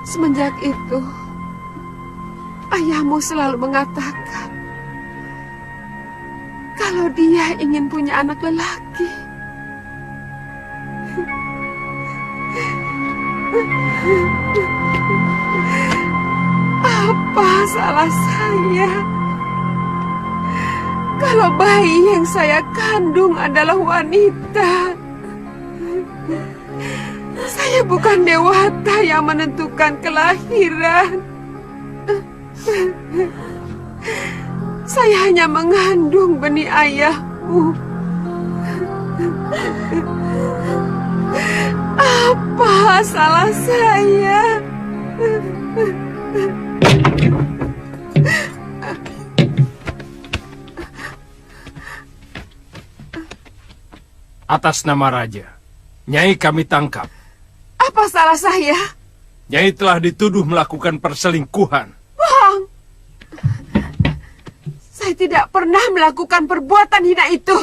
Semenjak itu, ayahmu selalu mengatakan kalau dia ingin punya anak lelaki. Apa salah saya kalau bayi yang saya kandung adalah wanita? Saya bukan dewata yang menentukan kelahiran. Saya hanya mengandung benih ayahmu. Apa salah saya? Atas nama Raja, Nyai kami tangkap. Apa salah saya? Nyai telah dituduh melakukan perselingkuhan. Bohong. Saya tidak pernah melakukan perbuatan hina itu.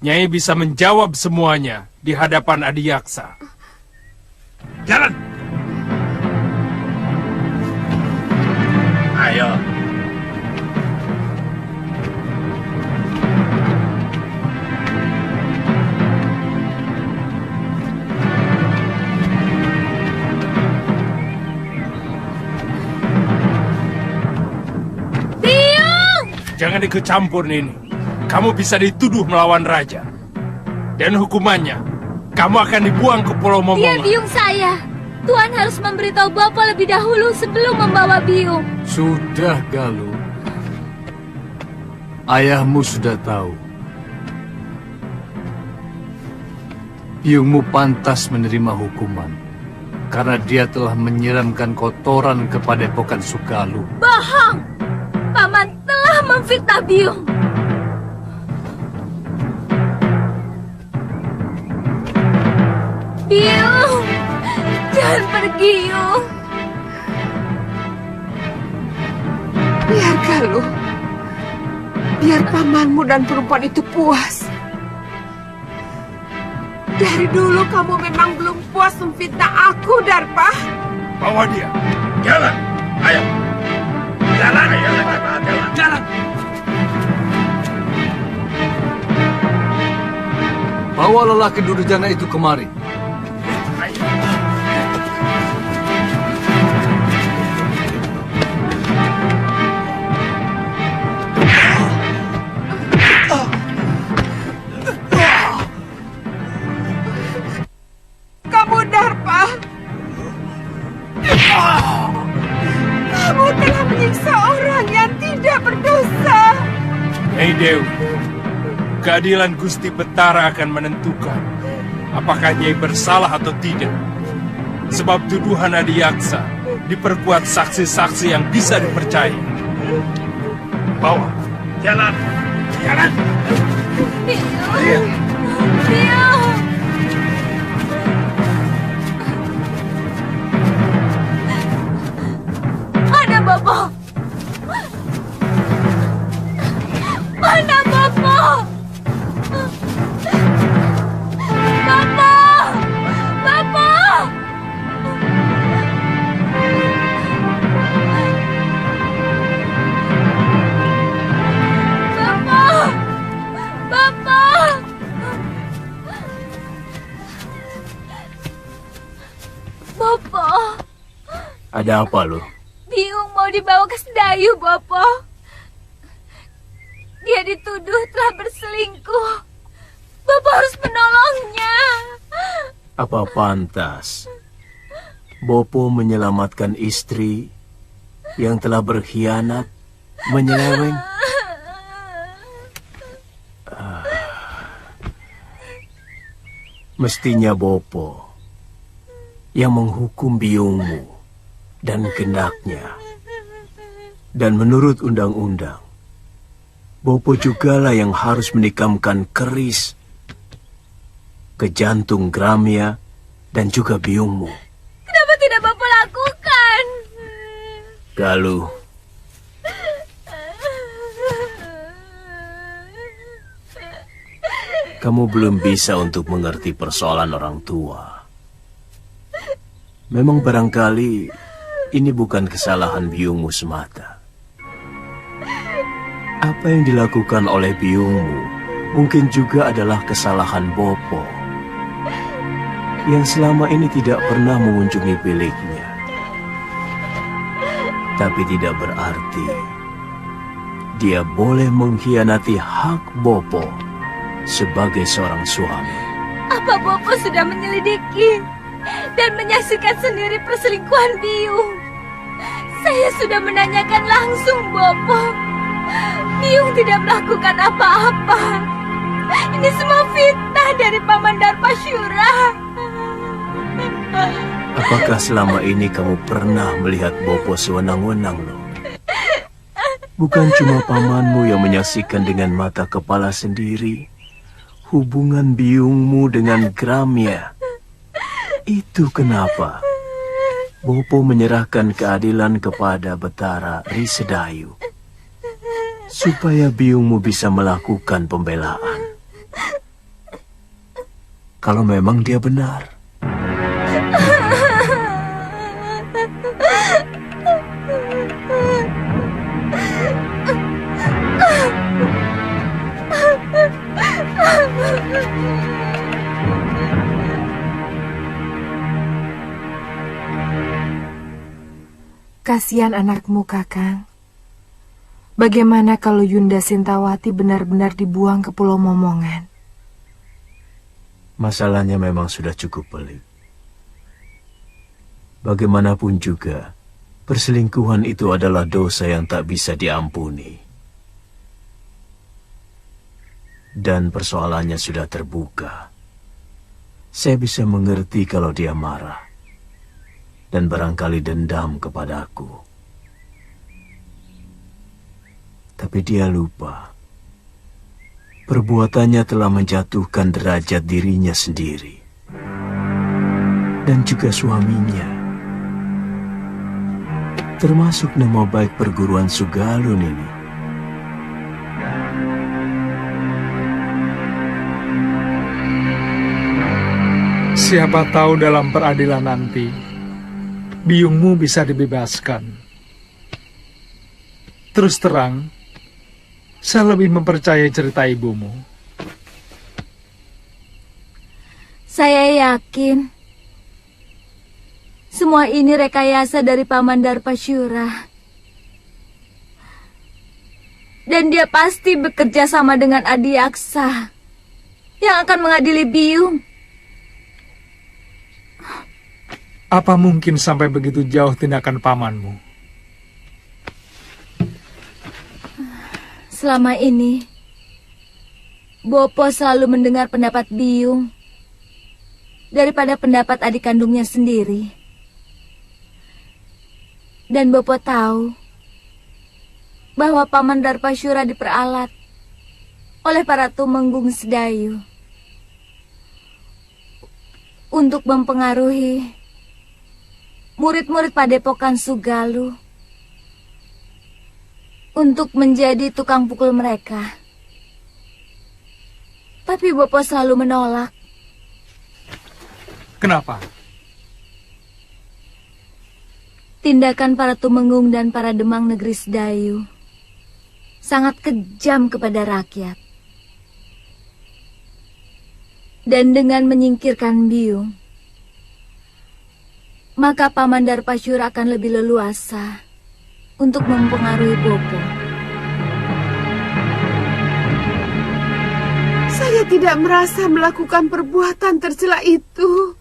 Nyai bisa menjawab semuanya di hadapan Adiyaksa. Jalan! Ayo. Jangan ikut campur, Nini. Kamu bisa dituduh melawan raja. Dan hukumannya, kamu akan dibuang ke Pulau Momongan. Dia biung saya. Tuan harus memberitahu Bapak lebih dahulu sebelum membawa biung. Sudah, Galuh. Ayahmu sudah tahu. Biungmu pantas menerima hukuman. Karena dia telah menyiramkan kotoran ke Padepokan Sugaluh. Bohong! Paman telah memfitnah biung. Biung, jangan pergi, Biung. Biar Galuh. Biar pamanmu dan perempuan itu puas. Dari dulu kamu memang belum puas memfitnah aku, Darpa. Bawa dia. Jalan. Ayo. Jalan. Ayo. Jalan. Bawa lelaki Durjana itu kemari. Kamu Darpa. Kamu telah menyiksa orang yang tidak berdosa. Hei Dewi, keadilan Gusti Betara akan menentukan apakah Nyai bersalah atau tidak. Sebab tuduhan Adiyaksa diperkuat saksi-saksi yang bisa dipercaya. Bawa. Jalan. Jalan. Biung. Mana Bapak? Mana Bapak? Bapak! Bapak! Ada apa lo? Biung mau dibawa ke Sedayu, Bopo. Dia dituduh telah berselingkuh. Bopo harus menolongnya. Apa pantas Bopo menyelamatkan istri yang telah berkhianat, menyeleweng? Mestinya Bopo yang menghukum biungmu dan gendaknya. Dan menurut undang-undang, Bopo jugalah yang harus menikamkan keris ke jantung Gramia dan juga biungmu. Kenapa tidak Bopo lakukan? Galuh, kamu belum bisa untuk mengerti persoalan orang tua. Memang barangkali ini bukan kesalahan biungmu semata. Apa yang dilakukan oleh biungmu mungkin juga adalah kesalahan Bopo yang selama ini tidak pernah mengunjungi biliknya. Tapi tidak berarti dia boleh mengkhianati hak Bopo sebagai seorang suami. Apa Bopo sudah menyelidiki dan menyaksikan sendiri perselingkuhan Biung? Saya sudah menanyakan langsung Bopo. Biung tidak melakukan apa-apa. Ini semua fitnah dari Paman Darpasyura. Apakah selama ini kamu pernah melihat Bopo sewenang-wenang, loh? Bukan cuma pamanmu yang menyaksikan dengan mata kepala sendiri hubungan biungmu dengan Gramia. Itu kenapa Bopo menyerahkan keadilan kepada Betara Risedayu, supaya biungmu bisa melakukan pembelaan. Kalau memang dia benar. Kasihan anakmu, Kakang. Bagaimana kalau Yunda Sintawati benar-benar dibuang ke Pulau Momongan? Masalahnya memang sudah cukup pelik. Bagaimanapun juga, perselingkuhan itu adalah dosa yang tak bisa diampuni. Dan persoalannya sudah terbuka. Saya bisa mengerti kalau dia marah dan barangkali dendam kepadaku. Tapi dia lupa, perbuatannya telah menjatuhkan derajat dirinya sendiri dan juga suaminya, termasuk nama baik perguruan Sugalun ini. Siapa tahu dalam peradilan nanti, biungmu bisa dibebaskan. Terus terang, saya lebih mempercayai cerita ibumu. Saya yakin semua ini rekayasa dari Paman Darpasyura. Dan dia pasti bekerja sama dengan Adiaksa yang akan mengadili Biung. Apa mungkin sampai begitu jauh tindakan pamanmu? Selama ini, Bopo selalu mendengar pendapat Biung daripada pendapat adik kandungnya sendiri. Dan Bopo tahu bahwa Paman Darpasyura diperalat oleh para tumenggung Sedayu untuk mempengaruhi murid-murid Padepokan Sugalu untuk menjadi tukang pukul mereka. Tapi Bopo selalu menolak. Kenapa? Tindakan para tumenggung dan para demang negeri Sedayu sangat kejam kepada rakyat. Dan dengan menyingkirkan Biung, maka Paman Darpasyura akan lebih leluasa untuk mempengaruhi Bopo. Saya tidak merasa melakukan perbuatan tercela itu.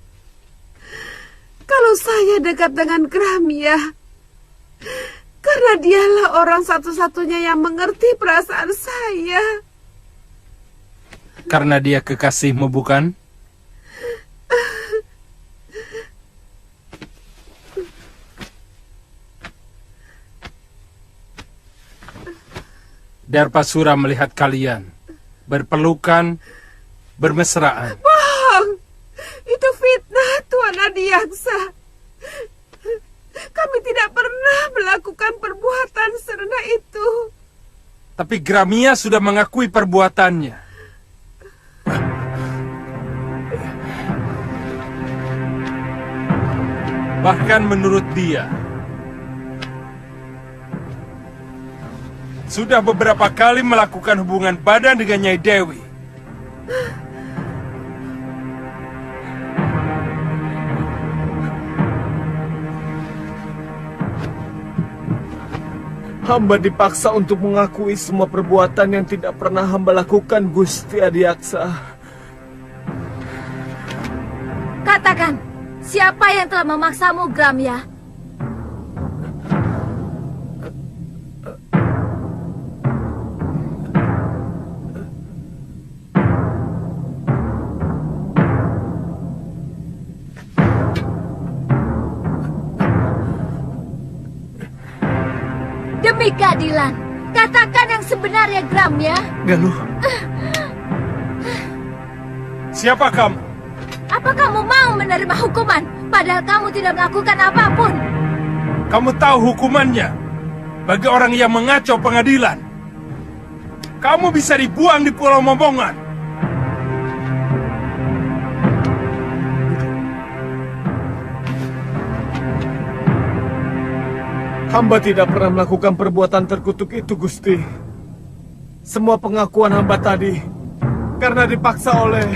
Kalau saya dekat dengan Gramya, karena dialah orang satu-satunya yang mengerti perasaan saya. Karena dia kekasihmu, bukan? Darpasura melihat kalian berpelukan, bermesraan. Bohong! Itu fitnah, Tuan Adiaksa. Kami tidak pernah melakukan perbuatan serendah itu. Tapi Gramia sudah mengakui perbuatannya. Bahkan menurut dia, sudah beberapa kali melakukan hubungan badan dengan Nyai Dewi. Hamba dipaksa untuk mengakui semua perbuatan yang tidak pernah hamba lakukan, Gusti Adiaksa. Katakan, siapa yang telah memaksamu, Gramya? Demi keadilan, katakan yang sebenarnya, Gramya. Galuh. Siapa kamu? Apa kamu mau menerima hukuman, padahal kamu tidak melakukan apapun? Kamu tahu hukumannya bagi orang yang mengacau pengadilan. Kamu bisa dibuang di Pulau Momongan. Hamba tidak pernah melakukan perbuatan terkutuk itu, Gusti. Semua pengakuan hamba tadi karena dipaksa oleh...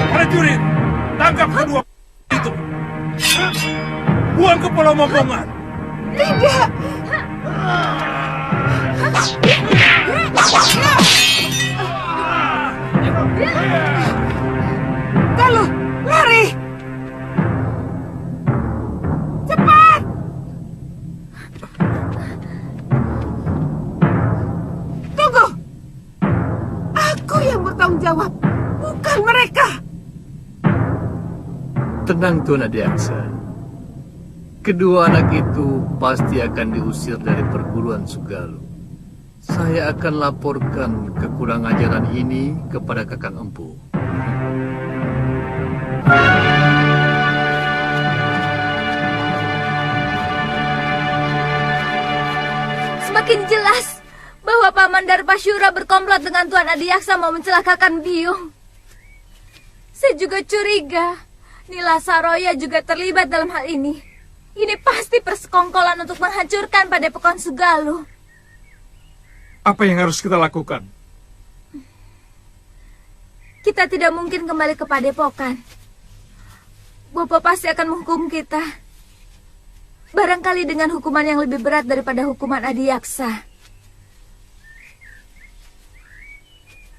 Prajurit, tangkap kedua itu. Buang ke Pulau Momongan. Tidak! Galuh, lari! Cepat! Tunggu! Aku yang bertanggung jawab, bukan mereka! Tenang, Tuan Adiaksa. Kedua anak itu pasti akan diusir dari perguruan Sugalu. Saya akan laporkan kekurang ajaran ini kepada Kakang Empu. Semakin jelas bahwa Paman Darpasyura berkomplot dengan Tuan Adiaksa mau mencelakakan Biung. Saya juga curiga Nila Saroya juga terlibat dalam hal ini. Ini pasti persekongkolan untuk menghancurkan Padepokan Sugalu. Apa yang harus kita lakukan? Kita tidak mungkin kembali ke Padepokan. Bopo pasti akan menghukum kita. Barangkali dengan hukuman yang lebih berat daripada hukuman Adiaksa.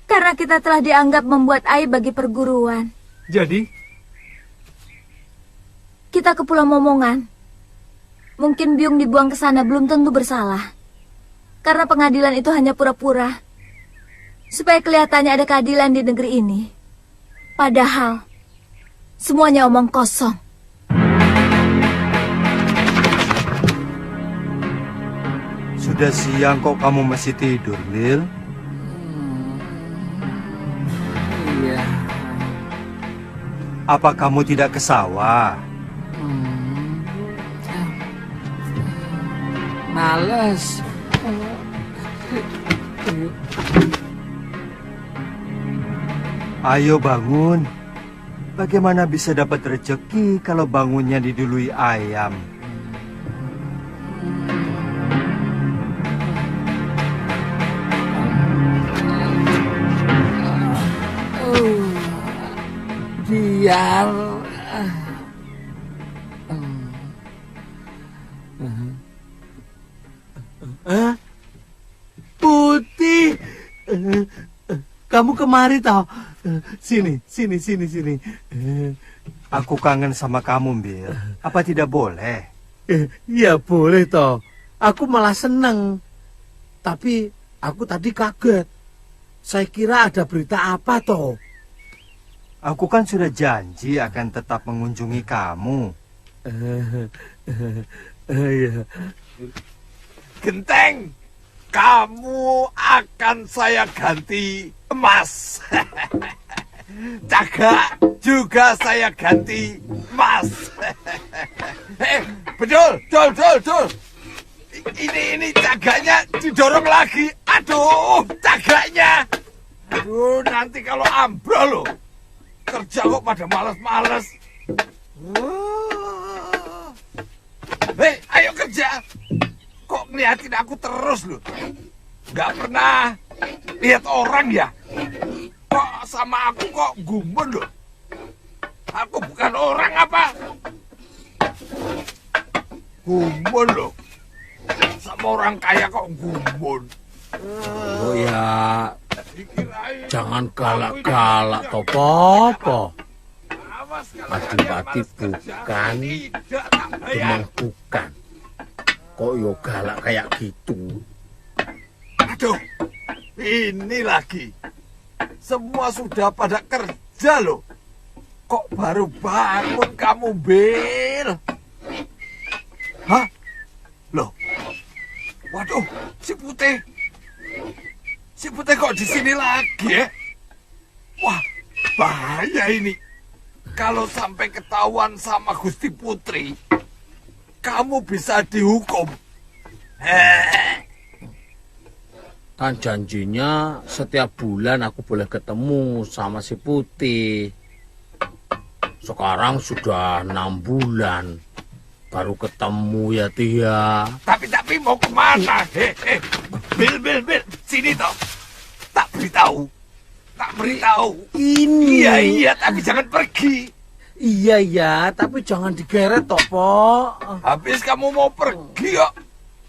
Karena kita telah dianggap membuat aib bagi perguruan. Jadi, Kita ke Pulau Momongan. Mungkin Biung dibuang ke sana belum tentu bersalah. Karena pengadilan itu hanya pura-pura. Supaya kelihatannya ada keadilan di negeri ini. Padahal, semuanya omong kosong. Sudah siang kok kamu masih tidur, Lil? Iya. Apa kamu tidak ke sawah? males. Ayo bangun. Bagaimana bisa dapat rezeki kalau bangunnya didului ayam? Biar Putih, kamu kemari tau? Sini. Aku kangen sama kamu, Bil. Apa tidak boleh? Ya boleh toh. Aku malah seneng. Tapi aku tadi kaget. Saya kira ada berita apa toh? Aku kan sudah janji akan tetap mengunjungi kamu. Iya. Genteng, kamu akan saya ganti emas. Cagak juga saya ganti emas. Bedul. Ini cagaknya didorong lagi. Aduh, cagaknya. Aduh, nanti kalau ambrol loh. Kerja kok pada malas-malas. Hei, ayo kerja. Kok ngeliatin aku terus loh? Gak pernah lihat orang ya? Kok sama aku kok gumun loh? Aku bukan orang apa? Gumun loh. Sama orang kaya kok gumun. oh ya, jangan galak-galak toh, Popo. Adipati bukan, memang bukan. Kok yo galak kayak gitu? Aduh, ini lagi. Semua sudah pada kerja loh. Kok baru bangun kamu, Bil? Hah? Loh? Waduh, si Putih. Si Putih kok di sini lagi ya? Wah, bahaya ini. Kalau sampai ketahuan sama Gusti Putri, kamu bisa dihukum. Kan janjinya setiap bulan aku boleh ketemu sama si Putih. Sekarang sudah 6 bulan. Baru ketemu ya, Tia. Tapi mau kemana? Bil, sini toh. Tak beritahu. Ini. Iya, tapi jangan pergi. Iya, tapi jangan digeret toh, Po. Habis kamu mau pergi kok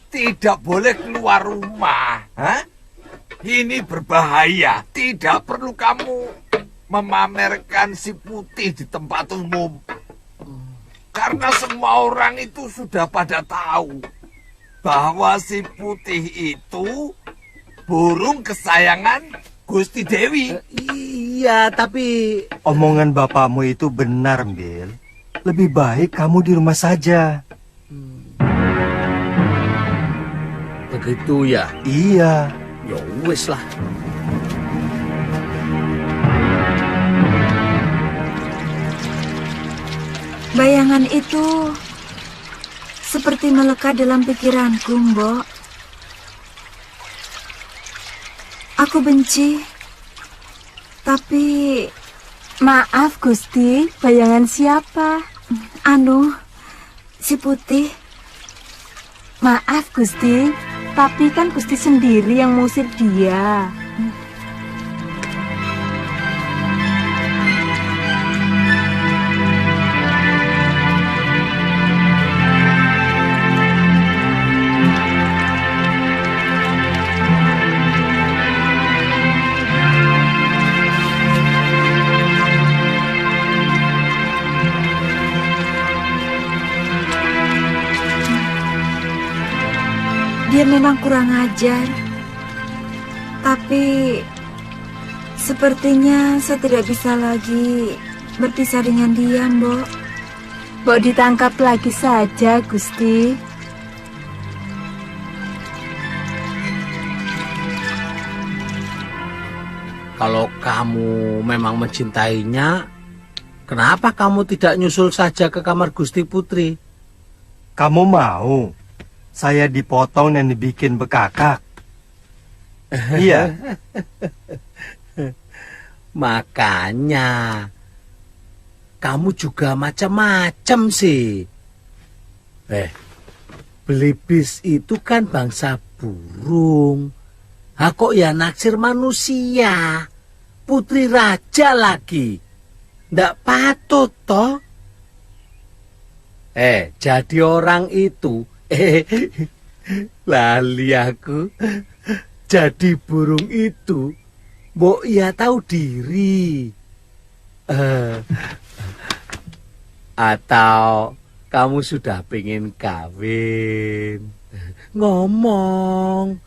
tidak boleh keluar rumah. Hah? Ini berbahaya. Tidak perlu kamu memamerkan si Putih di tempat umum. Karena semua orang itu sudah pada tahu bahwa si Putih itu burung kesayangan Gusti Dewi. Iya, tapi Omongan bapakmu itu benar, Bil. Lebih baik kamu di rumah saja. Begitu ya? Iya. Ya wis lah. Bayangan itu seperti melekat dalam pikiranku, Mbok. Aku benci, tapi... Maaf, Gusti, bayangan siapa? Si Putih. Maaf, Gusti, tapi kan Gusti sendiri yang mengusir dia. Dia memang kurang ajar. Tapi sepertinya saya tidak bisa lagi berpisah dengan dia, Mbok. Mbok ditangkap lagi saja, Gusti. Kalau kamu memang mencintainya, kenapa kamu tidak nyusul saja ke kamar Gusti Putri? Kamu mau? Saya dipotong dan dibikin bekakak. Iya. Makanya kamu juga macam-macam sih. Belibis itu kan bangsa burung. Kok ya naksir manusia? Putri raja lagi. Ndak patut toh? Jadi orang itu lali aku. Jadi burung itu mbok ya tahu diri. Atau kamu sudah pengen kawin? Ngomong.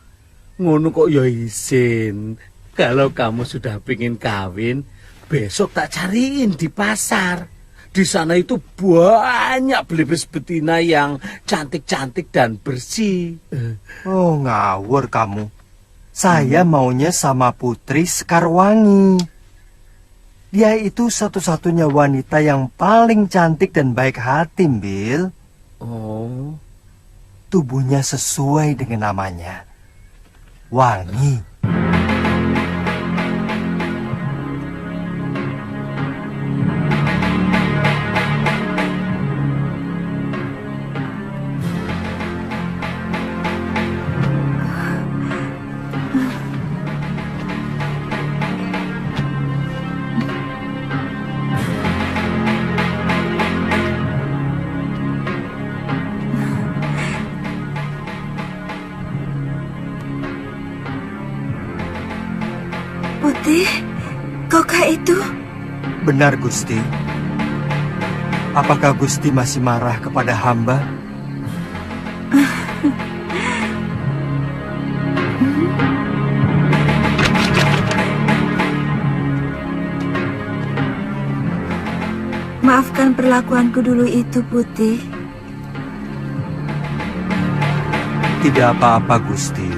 Ngono kok ya izin. Kalau kamu sudah pengen kawin, besok tak cariin di pasar. Di sana itu banyak belibis betina yang cantik-cantik dan bersih. Oh, ngawur kamu. Saya maunya sama Putri Sekarwangi. Dia itu satu-satunya wanita yang paling cantik dan baik hati, Bill. Oh. Tubuhnya sesuai dengan namanya. Wangi. Putih, kaukah itu? Benar, Gusti. Apakah Gusti masih marah kepada hamba? Maafkan perlakuanku dulu itu, Putih. Tidak apa-apa, Gusti.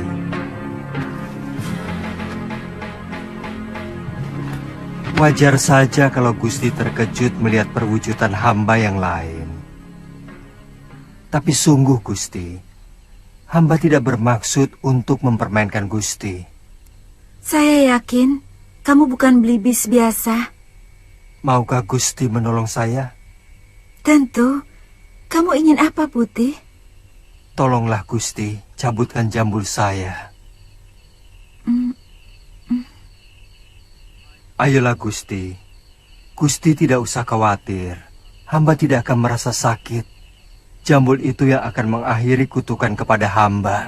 Wajar saja kalau Gusti terkejut melihat perwujudan hamba yang lain. Tapi sungguh, Gusti, hamba tidak bermaksud untuk mempermainkan Gusti. Saya yakin kamu bukan belibis biasa. Maukah Gusti menolong saya? Tentu. Kamu ingin apa, Putih? Tolonglah, Gusti, cabutkan jambul saya. Ayolah, Gusti. Gusti tidak usah khawatir. Hamba tidak akan merasa sakit. Jambul itu yang akan mengakhiri kutukan kepada hamba.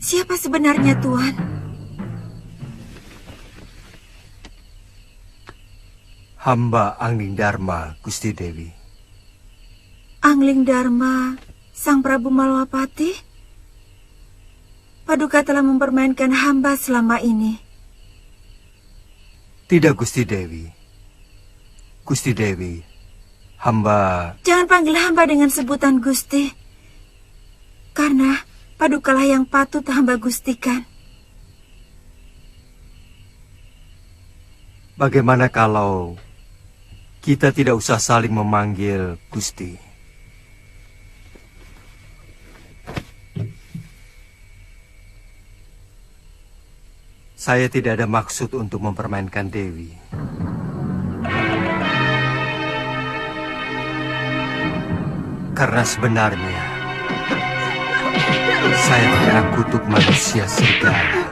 Siapa sebenarnya, Tuan? Hamba Angling Dharma, Gusti Dewi. Angling Dharma, Sang Prabu Malwapati? Paduka telah mempermainkan hamba selama ini. Tidak, Gusti Dewi. Gusti Dewi, hamba... Jangan panggil hamba dengan sebutan Gusti. Karena padukalah yang patut hamba gustikan. Bagaimana kalau kita tidak usah saling memanggil Gusti? Saya tidak ada maksud untuk mempermainkan Dewi. Karena sebenarnya saya terkena kutuk manusia serigala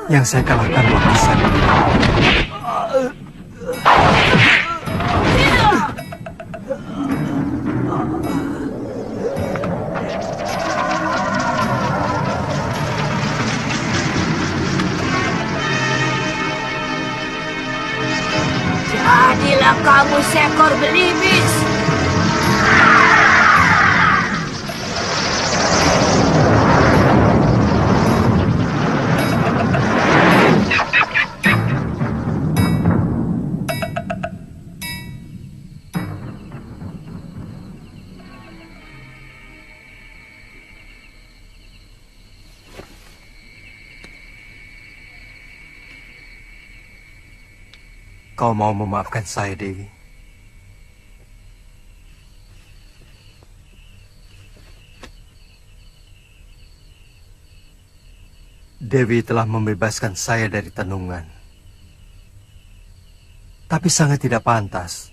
yang saya kalahkan waktu saya meninggal. ekor belibis. Kau mau memaafkan saya, Dewi? Dewi telah membebaskan saya dari tenungan. Tapi sangat tidak pantas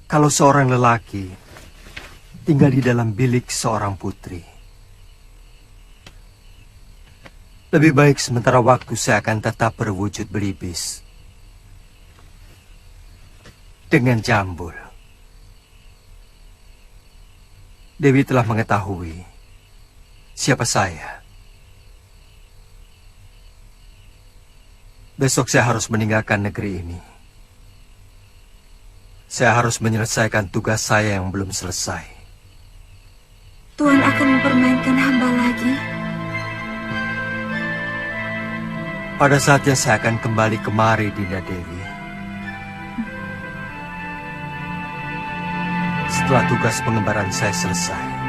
kalau seorang lelaki tinggal di dalam bilik seorang putri. Lebih baik sementara waktu saya akan tetap berwujud belibis. Dengan Jambul. Dewi telah mengetahui siapa saya. Besok saya harus meninggalkan negeri ini. Saya harus menyelesaikan tugas saya yang belum selesai. Tuhan akan mempermainkan hamba lagi. Pada saatnya saya akan kembali kemari, Dinda Dewi. Setelah tugas pengembaraan saya selesai.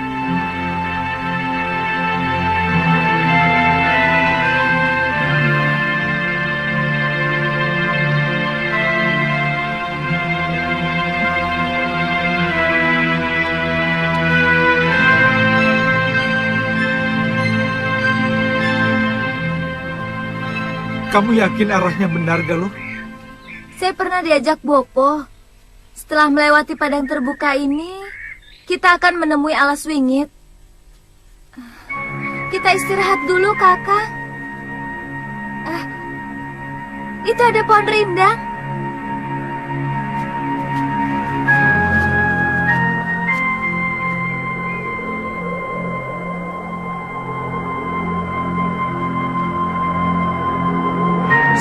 Kamu yakin arahnya benar, Galuh? Saya pernah diajak Bopo. Setelah melewati padang terbuka ini, kita akan menemui alas wingit. Kita istirahat dulu, Kakak. Itu ada pohon rindang.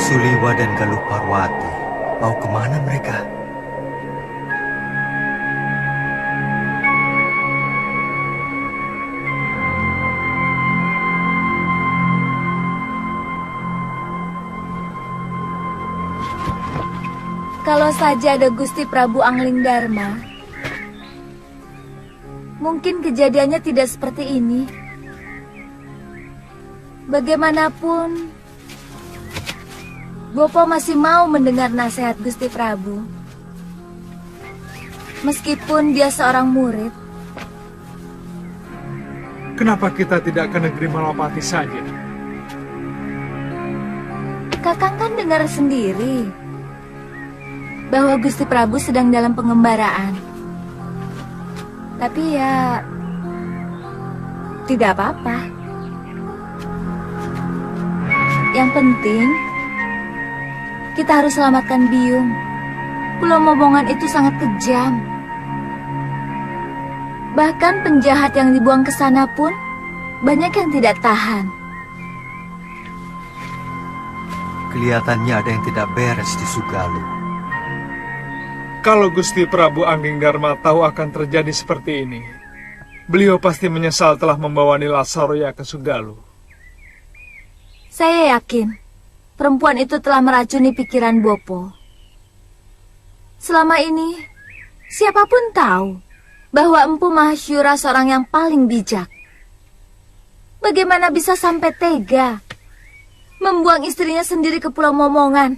Suliwa dan Galuh Parwati, mau kemana mereka? Kalau saja ada Gusti Prabu Angling Dharma, mungkin kejadiannya tidak seperti ini. Bagaimanapun, Bopo masih mau mendengar nasihat Gusti Prabu. Meskipun dia seorang murid. Kenapa kita tidak ke negeri Malapati saja? Kakang kan dengar sendiri bahwa Gusti Prabu sedang dalam pengembaraan. Tapi ya, tidak apa-apa. Yang penting, kita harus selamatkan Biung. Pulau Momongan itu sangat kejam. Bahkan penjahat yang dibuang ke sana pun banyak yang tidak tahan. Kelihatannya ada yang tidak beres di Sugalu. Kalau Gusti Prabu Angling Dharma tahu akan terjadi seperti ini, beliau pasti menyesal telah membawa Nila Saroya ke Sugalu. Saya yakin perempuan itu telah meracuni pikiran Bopo. Selama ini, siapapun tahu bahwa Empu Mahasyura seorang yang paling bijak. Bagaimana bisa sampai tega membuang istrinya sendiri ke Pulau Momongan,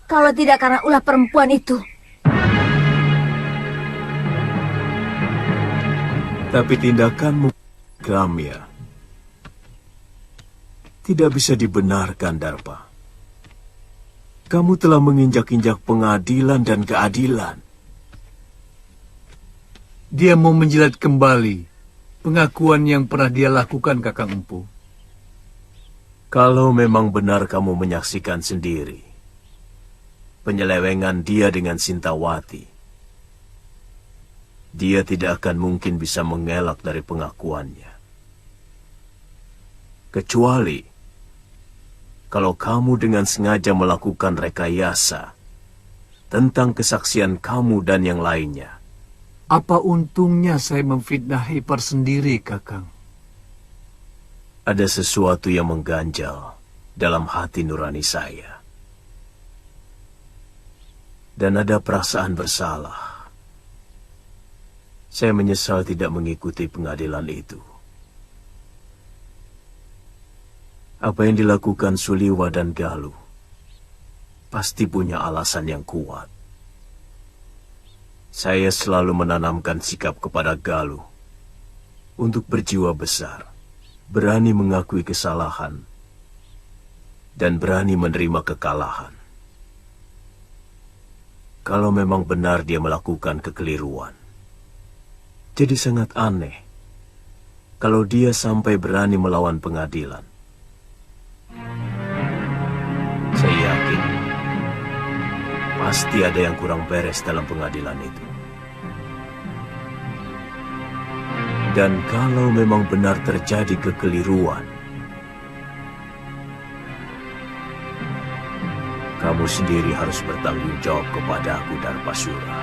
kalau tidak karena ulah perempuan itu? Tapi tindakanmu, Gramya, tidak bisa dibenarkan, Darpa. Kamu telah menginjak-injak pengadilan dan keadilan. Dia mau menjilat kembali pengakuan yang pernah dia lakukan, Kakang Empu. Kalau memang benar kamu menyaksikan sendiri penyelewengan dia dengan Sintawati, dia tidak akan mungkin bisa mengelak dari pengakuannya. Kecuali kalau kamu dengan sengaja melakukan rekayasa tentang kesaksian kamu dan yang lainnya. Apa untungnya saya memfitnah ipar sendiri, Kakang? Ada sesuatu yang mengganjal dalam hati nurani saya. Dan ada perasaan bersalah. Saya menyesal tidak mengikuti pengadilan itu. Apa yang dilakukan Suliwa dan Galuh pasti punya alasan yang kuat. Saya selalu menanamkan sikap kepada Galuh untuk berjiwa besar, berani mengakui kesalahan, dan berani menerima kekalahan. Kalau memang benar dia melakukan kekeliruan, jadi sangat aneh kalau dia sampai berani melawan pengadilan. Saya yakin pasti ada yang kurang beres dalam pengadilan itu. Dan kalau memang benar terjadi kekeliruan, kamu sendiri harus bertanggung jawab kepada aku, Darpasura.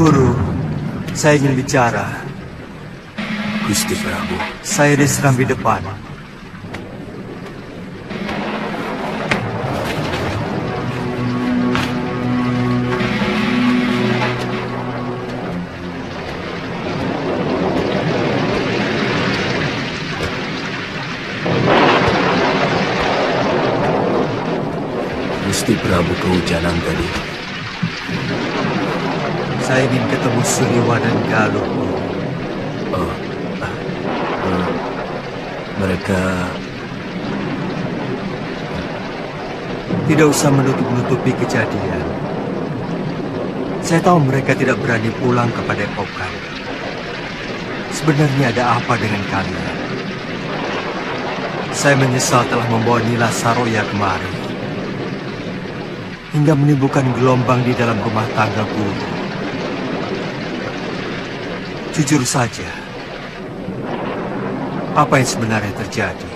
Guru, saya ingin bicara. Gusti Prabu. Saya diserang di depan. Gusti Prabu kehujanan tadi. Saya ingin ketemu Suliwa dan Galuh. Mereka tidak usah menutup-nutupi kejadian. Saya tahu mereka tidak berani pulang ke Padepokan. Sebenarnya ada apa dengan kalian? Saya menyesal telah membawa Nila Saroya kemari, hingga menimbulkan gelombang di dalam rumah tangga guru. Jujur saja, apa yang sebenarnya terjadi?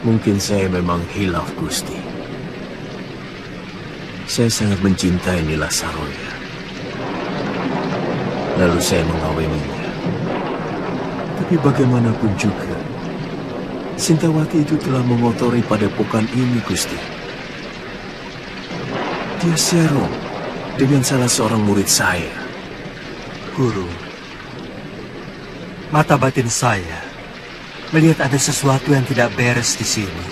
Mungkin saya memang hilaf, Gusti. Saya sangat mencintai Nila Saroya. Lalu saya mengawininya. Tapi bagaimanapun juga, Sintawati itu telah mengotori padepokan ini, Gusti. Dia serong dengan salah seorang murid saya. Guru, mata batin saya melihat ada sesuatu yang tidak beres di sini.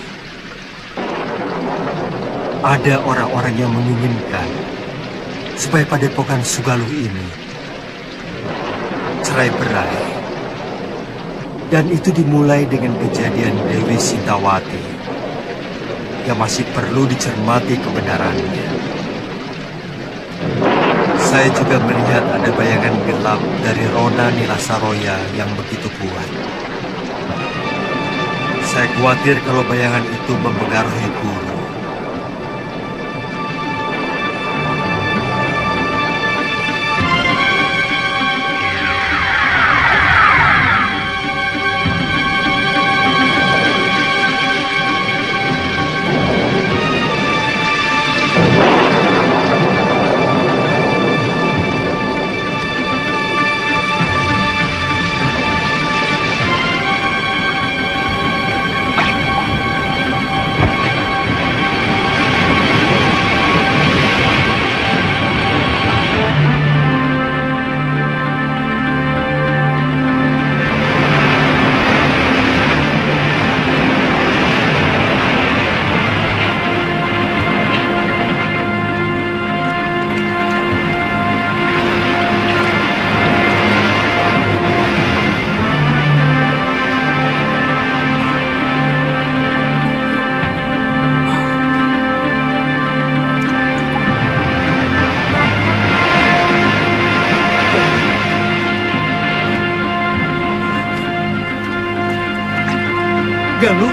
Ada orang-orang yang menginginkan supaya Padepokan Sugaluh ini cerai-berai. Dan itu dimulai dengan kejadian Dewi Sintawati yang masih perlu dicermati kebenarannya. Saya juga melihat ada bayangan gelap dari Rona Nilasaroya yang begitu kuat. Saya khawatir kalau bayangan itu mempengaruhi guru. Galuh,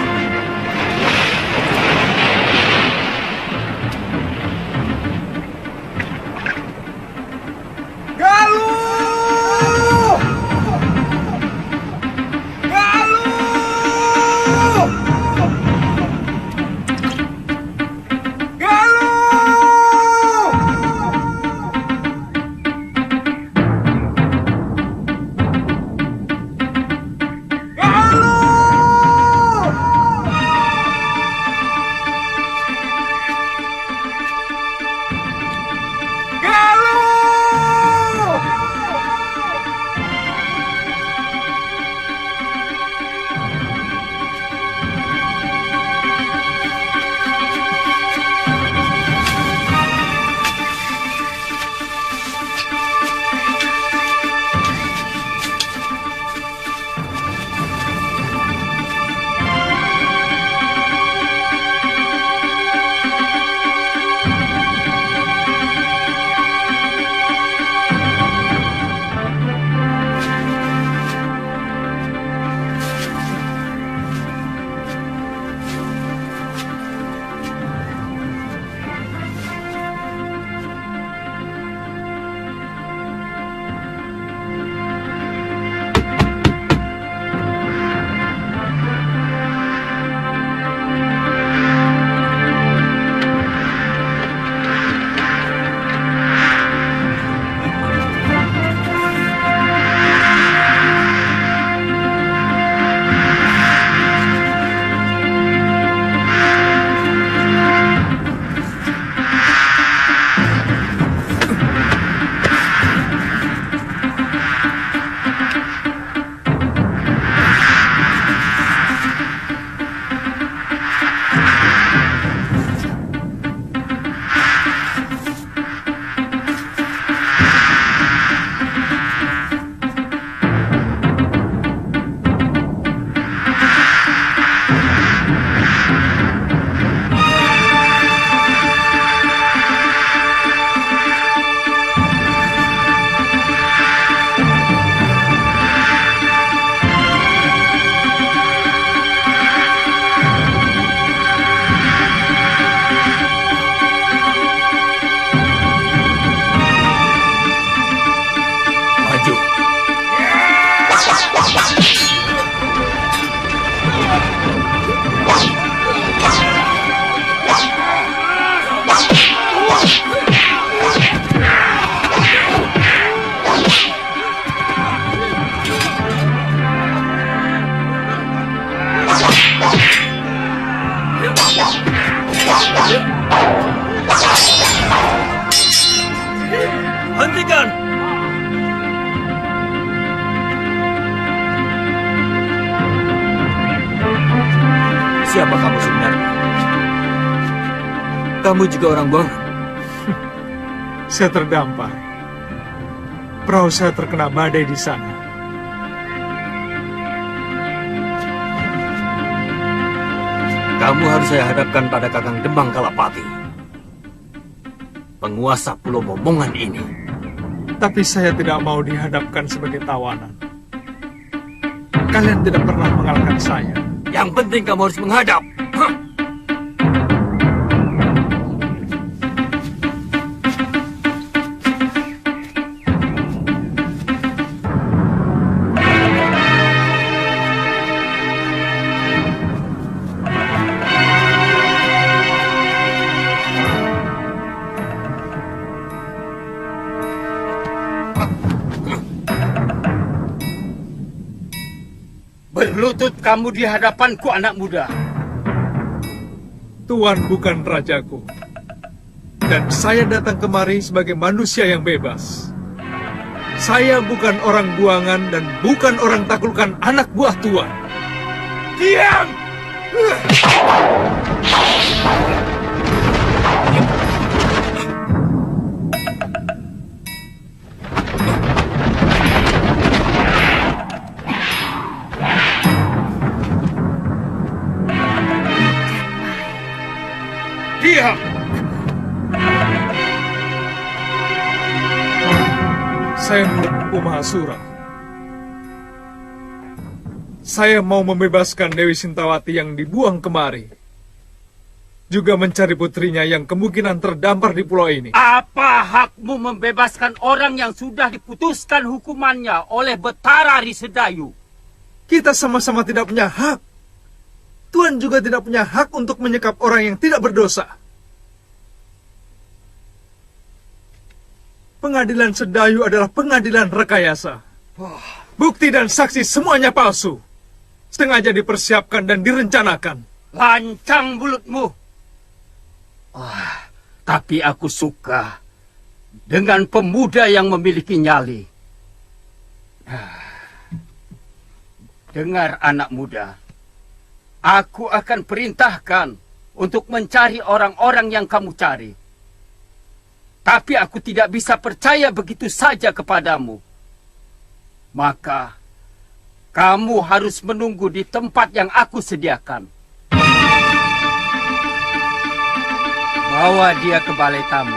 Hentikan! Siapa kamu sebenarnya? Kamu juga orang buangan? Saya terdampar. Perahu saya terkena badai di sana. Kamu harus saya hadapkan pada Kakang Demang Kalapati, penguasa Pulau Momongan ini. Tapi saya tidak mau dihadapkan sebagai tawanan. Kalian tidak pernah mengalahkan saya. Yang penting kamu harus menghadap. Berlutut kamu di hadapanku, anak muda. Tuan bukan rajaku. Dan saya datang kemari sebagai manusia yang bebas. Saya bukan orang buangan dan bukan orang taklukkan anak buah tuan. Diam! Diam! Saya Empu Mahasura. Saya mau membebaskan Dewi Sintawati yang dibuang kemari. Juga mencari putrinya yang kemungkinan terdampar di pulau ini. Apa hakmu membebaskan orang yang sudah diputuskan hukumannya oleh Betara Risedayu? Kita sama-sama tidak punya hak. Tuan juga tidak punya hak untuk menyekap orang yang tidak berdosa. Pengadilan Sedayu adalah pengadilan rekayasa. Bukti dan saksi semuanya palsu. Sengaja dipersiapkan dan direncanakan. Lancang mulutmu. Tapi aku suka dengan pemuda yang memiliki nyali. Dengar, anak muda. Aku akan perintahkan untuk mencari orang-orang yang kamu cari. Tapi aku tidak bisa percaya begitu saja kepadamu. Maka, kamu harus menunggu di tempat yang aku sediakan. Bawa dia ke balai tamu.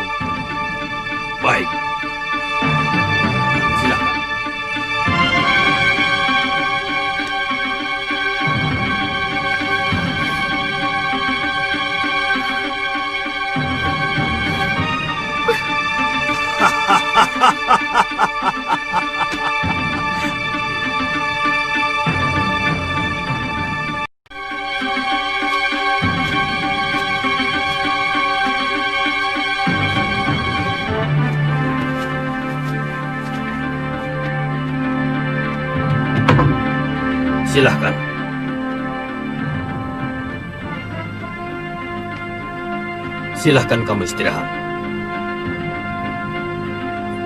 Baik. Silakan. Silahkan. Silahkan kamu istirahat.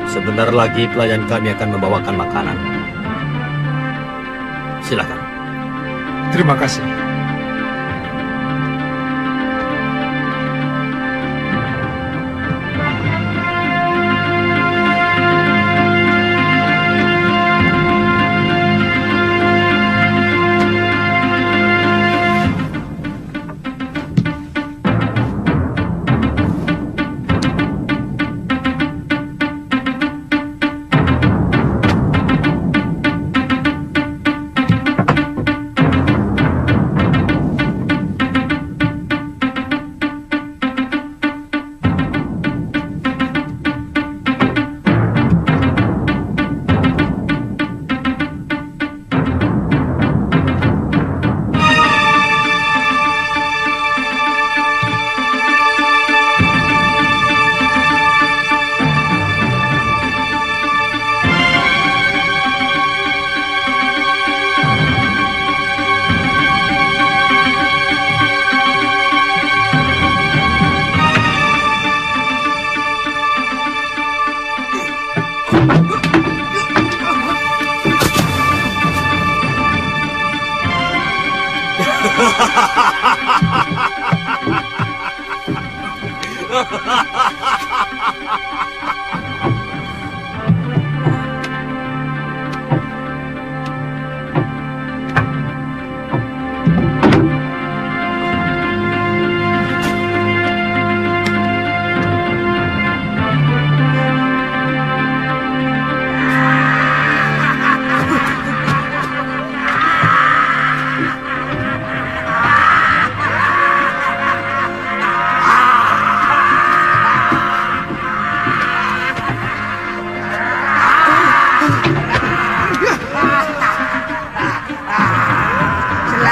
Sebentar lagi pelayan kami akan membawakan makanan. Silahkan. Terima kasih.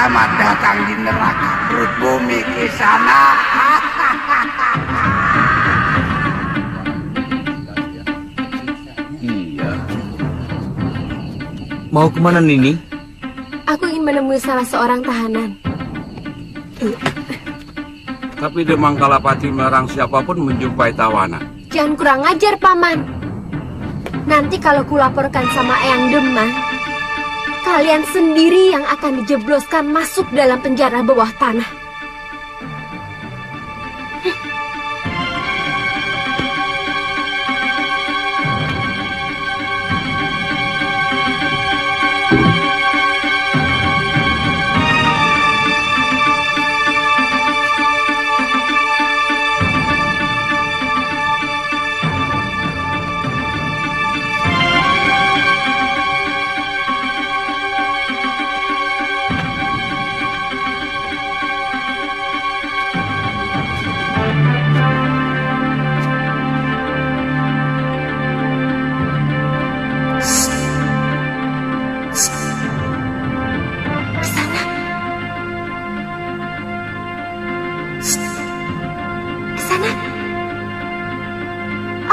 Selamat datang di neraka perut bumi Kisana. Iya. Mau kemana Nini? Aku ingin menemui salah seorang tahanan. Tapi Demang Kalapati melarang siapapun menjumpai tawanan. Jangan kurang ajar, Paman. Nanti kalau kulaporkan sama Eyang Demang, kalian sendiri yang akan dijebloskan masuk dalam penjara bawah tanah.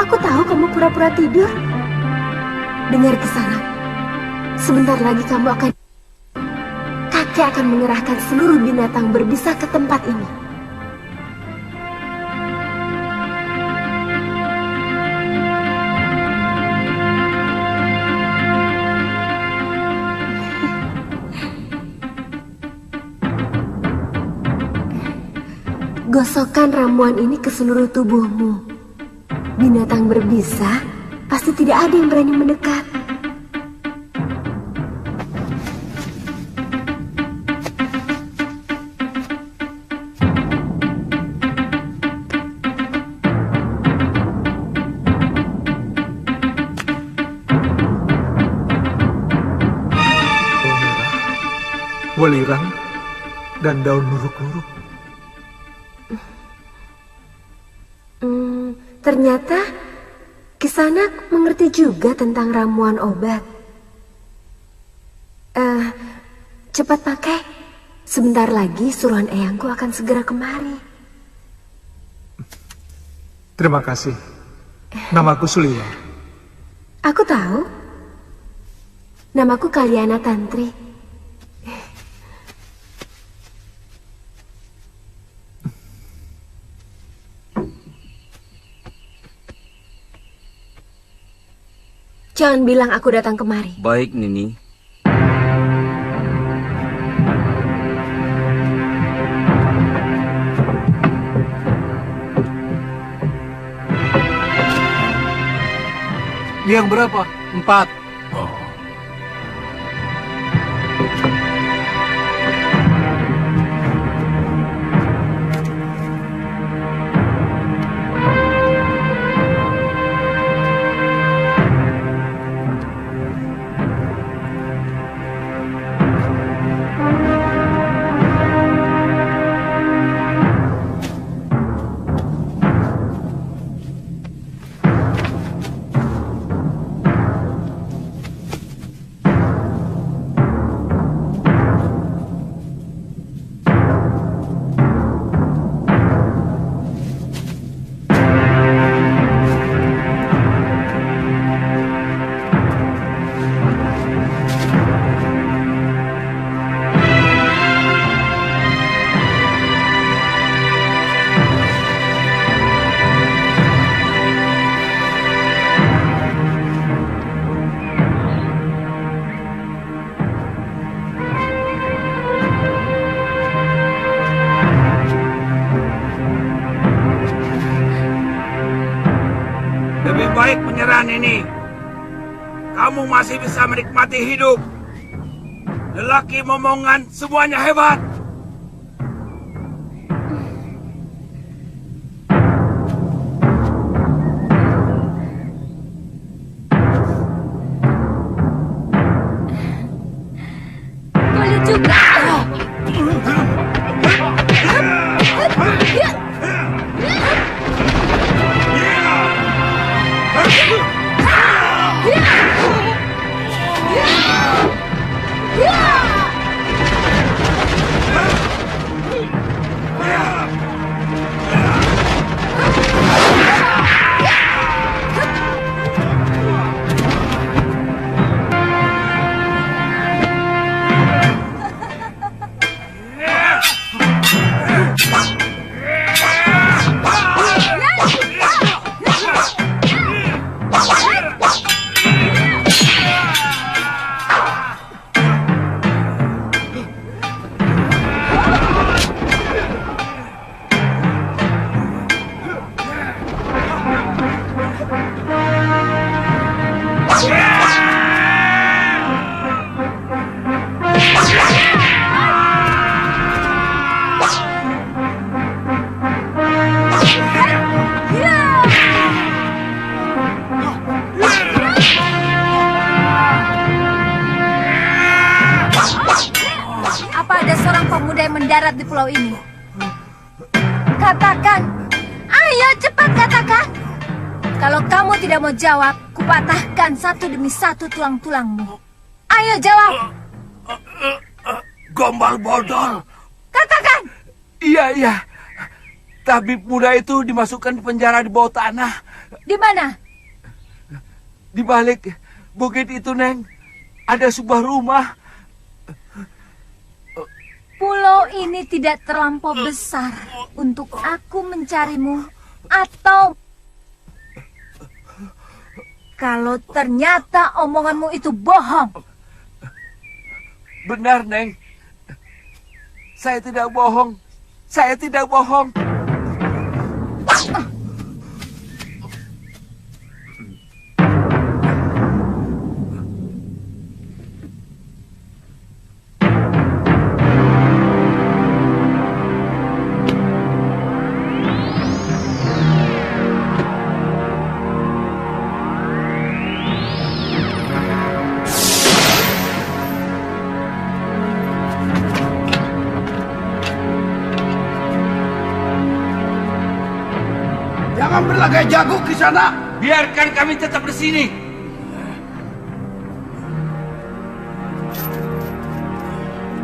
Aku tahu kamu pura-pura tidur. Dengar Kisana, sebentar lagi kamu akan... Kakek akan mengerahkan seluruh binatang berbisa ke tempat ini. Gosokkan ramuan ini ke seluruh tubuhmu. Binatang berbisa pasti tidak ada yang berani mendekat. Welirang dan daun luruk-luruk. Ternyata Kisana mengerti juga tentang ramuan obat. Cepat pakai. Sebentar lagi suruhan eyangku akan segera kemari. Terima kasih. Namaku Suliwa. Aku tahu. Namaku Kaliana Tantri. Jangan bilang aku datang kemari. Baik, Nini. Yang berapa? 4. Oh. Baik penyerahan ini, kamu masih bisa menikmati hidup. Lelaki momongan semuanya hebat. Boleh juga. saya mendarat di pulau ini? Katakan, ayo cepat katakan. Kalau kamu tidak mau jawab, kupatahkan satu demi satu tulang-tulangmu. Ayo jawab. Gombal bodol. Katakan. Iya. Tabib muda itu dimasukkan di penjara di bawah tanah. Di mana? Di balik bukit itu, Neng. Ada sebuah rumah. Pulau ini tidak terlampau besar untuk aku mencarimu, atau kalau ternyata omonganmu itu bohong. Benar, Neng. Saya tidak bohong. Saya tidak bohong. Jangan berlagak jago ke sana. Biarkan kami tetap di sini.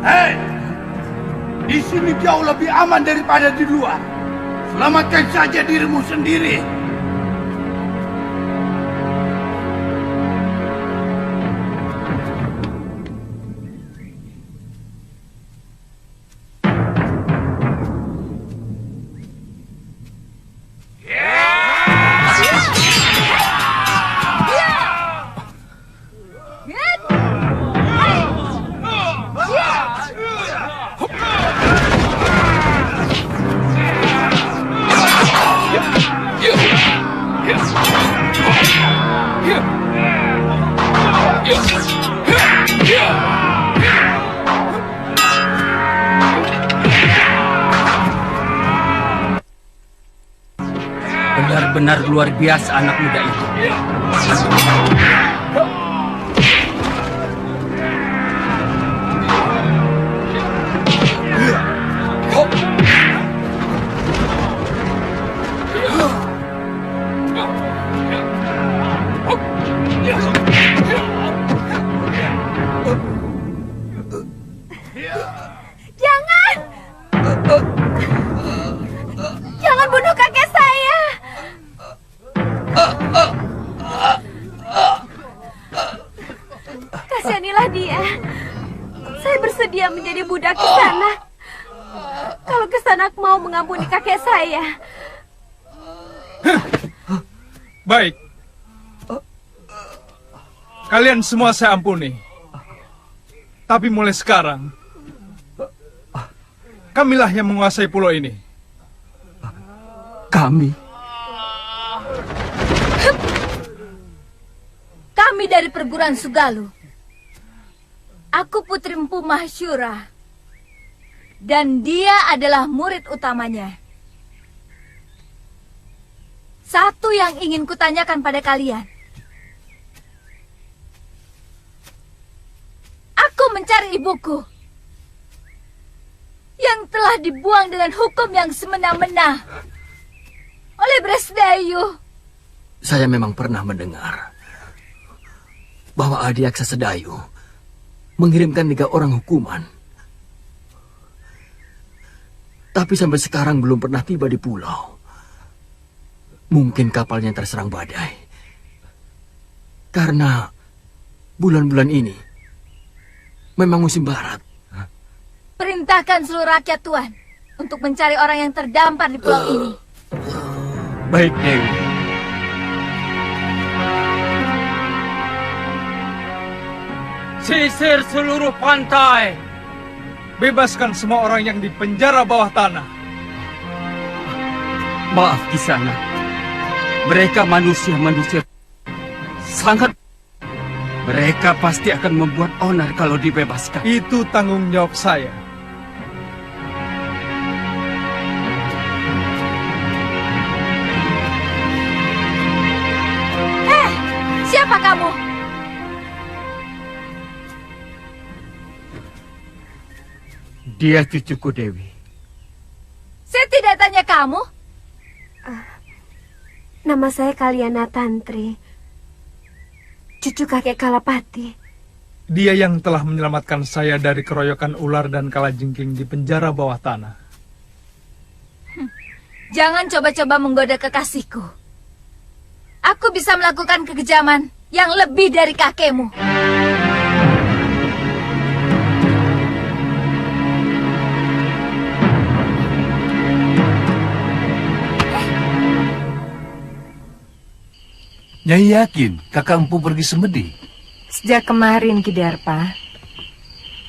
Hei, di sini jauh lebih aman daripada di luar. Selamatkan saja dirimu sendiri. Benar-benar luar biasa anak muda itu. Jangan! Jangan bunuh kakek saya! Kasihanilah dia. Saya bersedia menjadi budak Kisanak. Kalau Kisanak mau mengampuni kakek saya. Baik. Kalian semua saya ampuni. Tapi mulai sekarang, kamilah yang menguasai pulau ini. Kami? Kami dari perguruan Sugalu. Aku Putri Empu Mahasyura. Dan dia adalah murid utamanya. Satu yang ingin kutanyakan pada kalian. Aku mencari ibuku. Yang telah dibuang dengan hukum yang semena-mena oleh Bresdayu. Saya memang pernah mendengar bahwa Adiaksa Sedayu mengirimkan 3 orang hukuman. Tapi sampai sekarang belum pernah tiba di pulau. Mungkin kapalnya terserang badai. Karena bulan-bulan ini memang musim barat. Perintahkan seluruh rakyat Tuan untuk mencari orang yang terdampar di pulau ini. Baik, Dewi. Sisir seluruh pantai. Bebaskan semua orang yang di penjara bawah tanah. Maaf, Kisanak. Mereka manusia-manusia sangat. Mereka pasti akan membuat onar kalau dibebaskan. Itu tanggung jawab saya. Siapa kamu? Dia cucuku, Dewi. Saya tidak tanya kamu. Nama saya Kaliana Tantri, cucu kakek Kalapati. Dia yang telah menyelamatkan saya dari keroyokan ular dan kalajengking di penjara bawah tanah. Jangan coba-coba menggoda kekasihku. Aku bisa melakukan kekejaman yang lebih dari kakekmu. Nyai yakin kakak empu pergi semedi? Sejak kemarin, Kidarpa.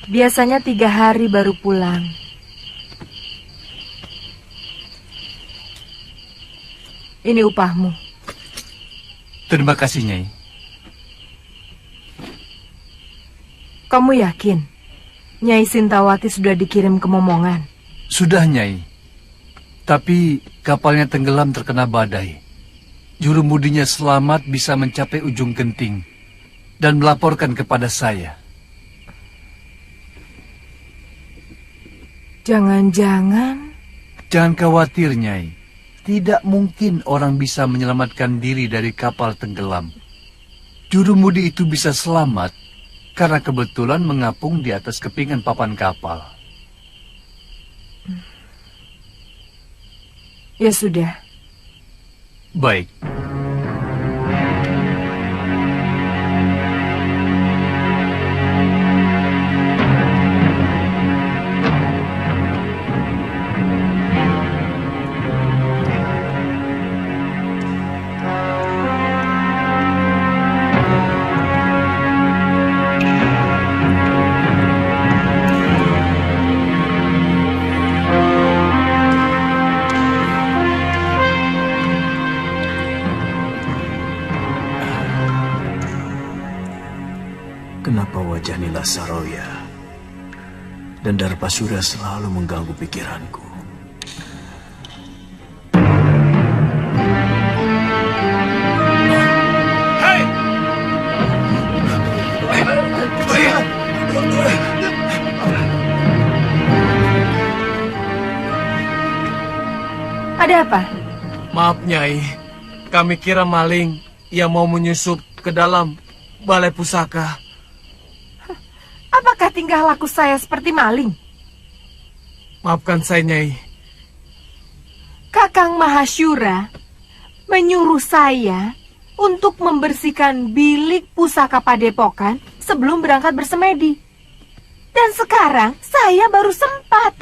Biasanya 3 hari baru pulang. Ini upahmu. Terima kasih, Nyai. Kamu yakin Nyai Sintawati sudah dikirim ke Momongan? Sudah, Nyai. Tapi kapalnya tenggelam terkena badai. Jurumudinya selamat bisa mencapai ujung genting dan melaporkan kepada saya. Jangan-jangan... Jangan khawatir, Nyai. Tidak mungkin orang bisa menyelamatkan diri dari kapal tenggelam. Jurumudi itu bisa selamat karena kebetulan mengapung di atas kepingan papan kapal. Ya sudah. Baik. Kenapa wajah Nila Saroya dan Darpasura selalu mengganggu pikiranku? Hei! Ada apa? Maaf, Nyai. Kami kira maling yang mau menyusup ke dalam balai pusaka. Apakah tingkah laku saya seperti maling? Maafkan saya, Nyai. Kakang Mahasyura menyuruh saya untuk membersihkan bilik pusaka padepokan sebelum berangkat bersemedi. Dan sekarang saya baru sempat.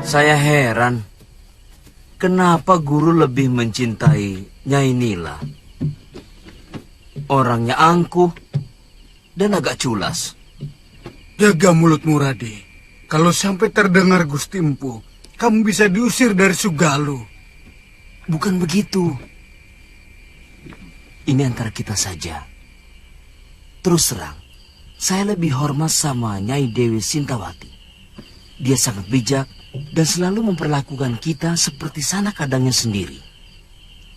Saya heran, kenapa guru lebih mencintai Nyai Nila? Orangnya angkuh dan agak culas. Jaga mulutmu, Radi. Kalau sampai terdengar Gusti Empu, kamu bisa diusir dari Sugalu. Bukan begitu. Ini antara kita saja. Terus terang, saya lebih hormat sama Nyai Dewi Sintawati. Dia sangat bijak dan selalu memperlakukan kita seperti sanak kadangnya sendiri.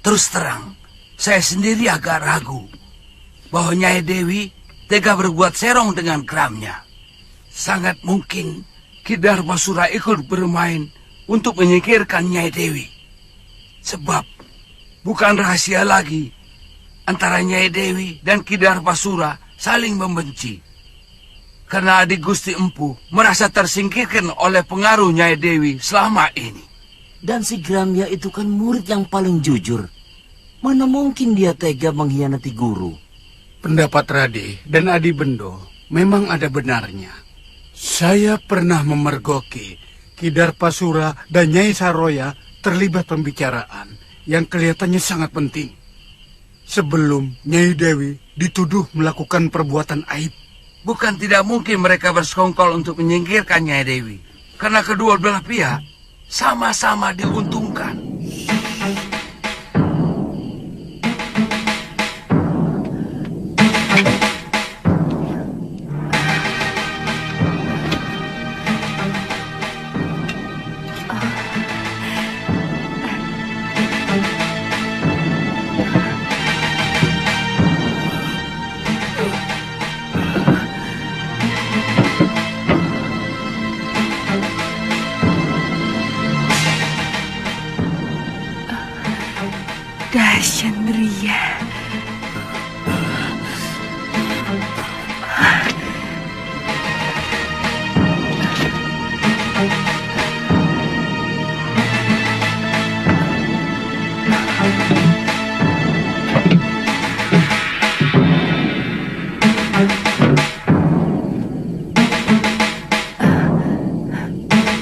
Terus terang, saya sendiri agak ragu bahwa Nyai Dewi tega berbuat serong dengan kramnya. Sangat mungkin Ki Darmasura ikut bermain untuk menyingkirkan Nyai Dewi. Sebab bukan rahasia lagi antara Nyai Dewi dan Ki Darmasura saling membenci. Karena adik Gusti Empu merasa tersingkirkan oleh pengaruh Nyai Dewi selama ini. Dan si Gramya itu kan murid yang paling jujur. Mana mungkin dia tega mengkhianati guru? Pendapat Radi dan Adi Bendo memang ada benarnya. Saya pernah memergoki Ki Darpasura dan Nyai Saroya terlibat pembicaraan yang kelihatannya sangat penting. Sebelum Nyai Dewi dituduh melakukan perbuatan aib. Bukan tidak mungkin mereka bersekongkol untuk menyingkirkan Nyai Dewi. Karena kedua belah pihak sama-sama diuntungkan.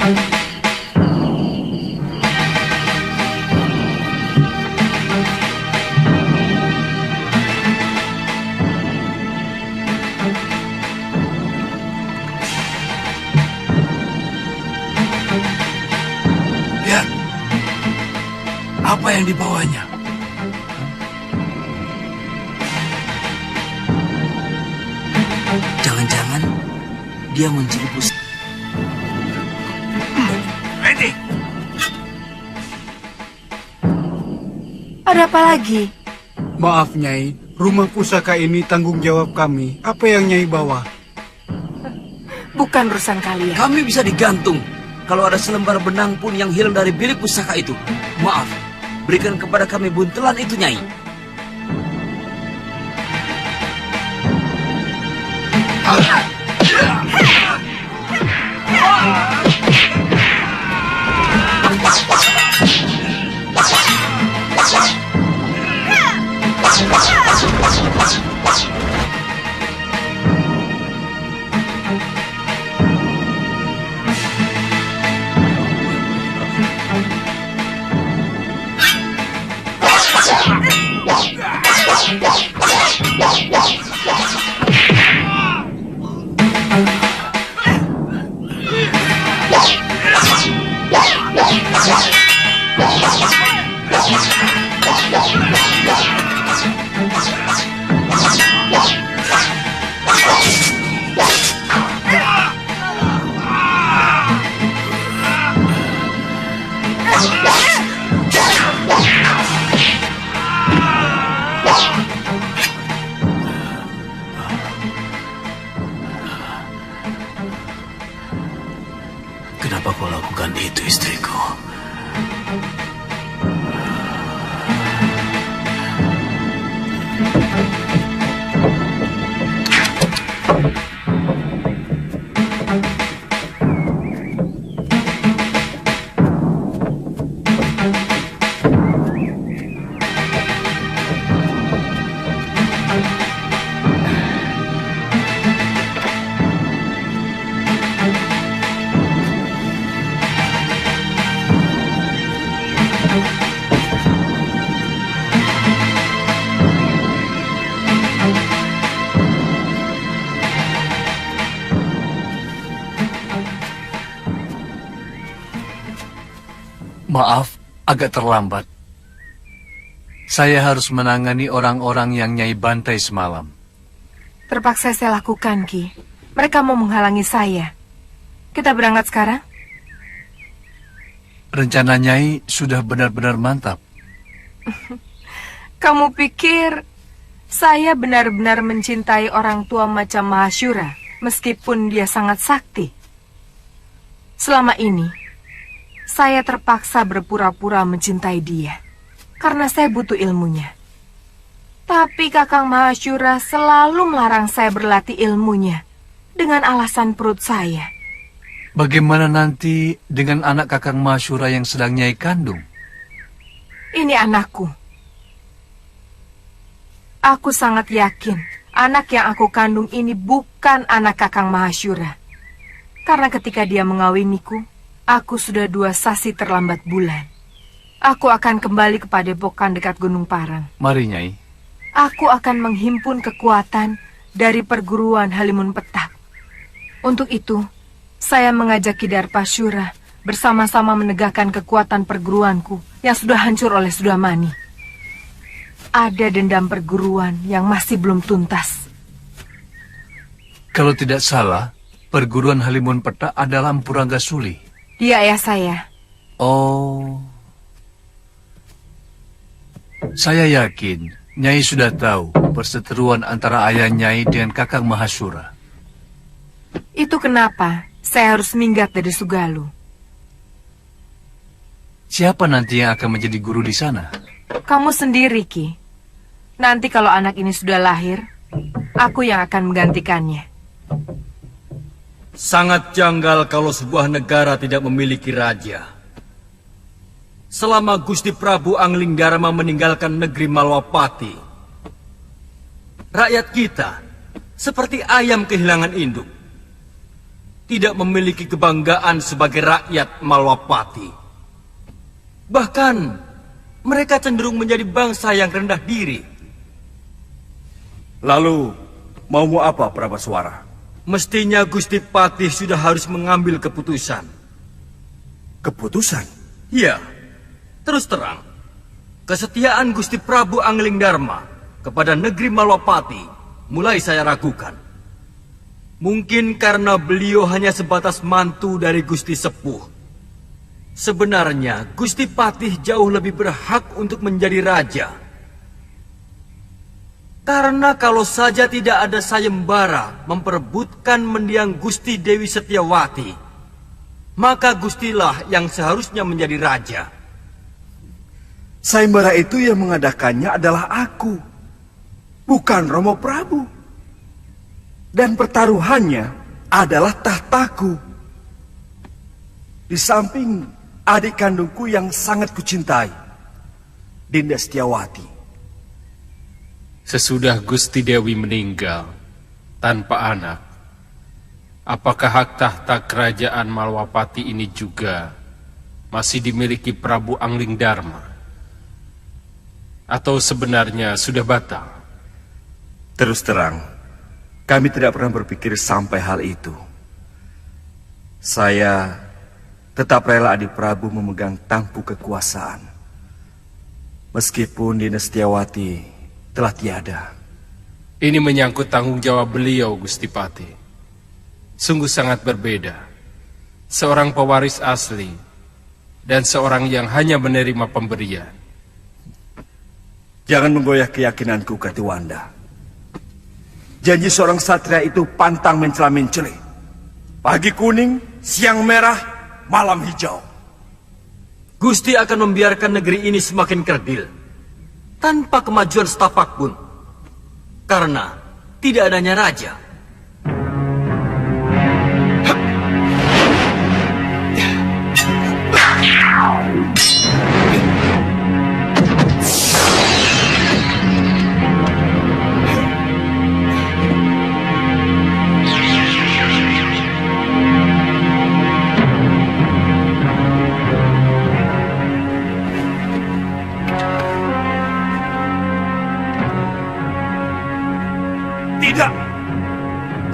Lihat, apa yang dibawanya? Jangan-jangan dia menjerumus. Ready? Ada apa lagi? Maaf, Nyai. Rumah pusaka ini tanggung jawab kami. Apa yang Nyai bawa? Bukan urusan kalian. Kami bisa digantung. Kalau ada selembar benang pun yang hilang dari bilik pusaka itu. Maaf, berikan kepada kami buntelan itu, Nyai. Kenapa kau lakukan itu, istriku? Maaf, agak terlambat. Saya harus menangani orang-orang yang Nyai bantai semalam. Terpaksa saya lakukan, Ki. Mereka mau menghalangi saya. Kita berangkat sekarang? Rencana Nyai sudah benar-benar mantap. Kamu pikir saya benar-benar mencintai orang tua macam Mahashura, meskipun dia sangat sakti? Selama ini, saya terpaksa berpura-pura mencintai dia, karena saya butuh ilmunya. Tapi Kakang Mahashura selalu melarang saya berlatih ilmunya, dengan alasan perut saya. Bagaimana nanti dengan anak Kakang Mahashura yang sedang Nyai kandung? Ini anakku. Aku sangat yakin anak yang aku kandung ini bukan anak Kakang Mahashura. Karena ketika dia mengawiniku, aku sudah 2 sasi terlambat bulan. Aku akan kembali ke Padepokan dekat Gunung Parang. Mari, Nyai. Aku akan menghimpun kekuatan dari perguruan Halimun Petak. Untuk itu, saya mengajak Ki Darpashura bersama-sama menegakkan kekuatan perguruanku yang sudah hancur oleh Sudamani. Ada dendam perguruan yang masih belum tuntas. Kalau tidak salah, perguruan Halimun Petak adalah Empu Ranggasuli. Dia ayah saya. Oh. Saya yakin Nyai sudah tahu perseteruan antara ayah Nyai dengan Kakang Mahashura. Itu kenapa saya harus minggat dari Sugalu. Siapa nanti yang akan menjadi guru di sana? Kamu sendiri, Ki. Nanti kalau anak ini sudah lahir, aku yang akan menggantikannya. Sangat janggal kalau sebuah negara tidak memiliki raja. Selama Gusti Prabu Anglingdarma meninggalkan negeri Malwapati, rakyat kita seperti ayam kehilangan induk. tidak memiliki kebanggaan sebagai rakyat Malwapati. Bahkan, mereka cenderung menjadi bangsa yang rendah diri. Lalu, maumu apa, Prabaswara? Mestinya Gusti Patih sudah harus mengambil keputusan. Keputusan? Ya, terus terang. Kesetiaan Gusti Prabu Anglingdarma kepada negeri Malwapati mulai saya ragukan. Mungkin karena beliau hanya sebatas mantu dari Gusti Sepuh. Sebenarnya Gusti Patih jauh lebih berhak untuk menjadi raja. Karena kalau saja tidak ada sayembara memperebutkan mendiang Gusti Dewi Setiawati, maka Gustilah yang seharusnya menjadi raja. Sayembara itu yang mengadakannya adalah aku, bukan Romo Prabu. Dan pertaruhannya adalah tahtaku. Di samping adik kandungku yang sangat kucintai, Dinda Setiawati. Sesudah Gusti Dewi meninggal tanpa anak, apakah hak tahta kerajaan Malwapati ini juga masih dimiliki Prabu Anglingdarma? Atau sebenarnya sudah batal? Terus terang, kami tidak pernah berpikir sampai hal itu. Saya tetap rela adik Prabu memegang tampuk kekuasaan. Meskipun Dinda Setiawati telah tiada. Ini menyangkut tanggung jawab beliau, Gusti Patih. Sungguh sangat berbeda. Seorang pewaris asli dan seorang yang hanya menerima pemberian. Jangan menggoyah keyakinanku, Katiwanda. Janji seorang satria itu pantang mencela-mencela. Pagi kuning, siang merah, malam hijau. Gusti akan membiarkan negeri ini semakin kerdil tanpa kemajuan setapak pun, karena tidak adanya raja.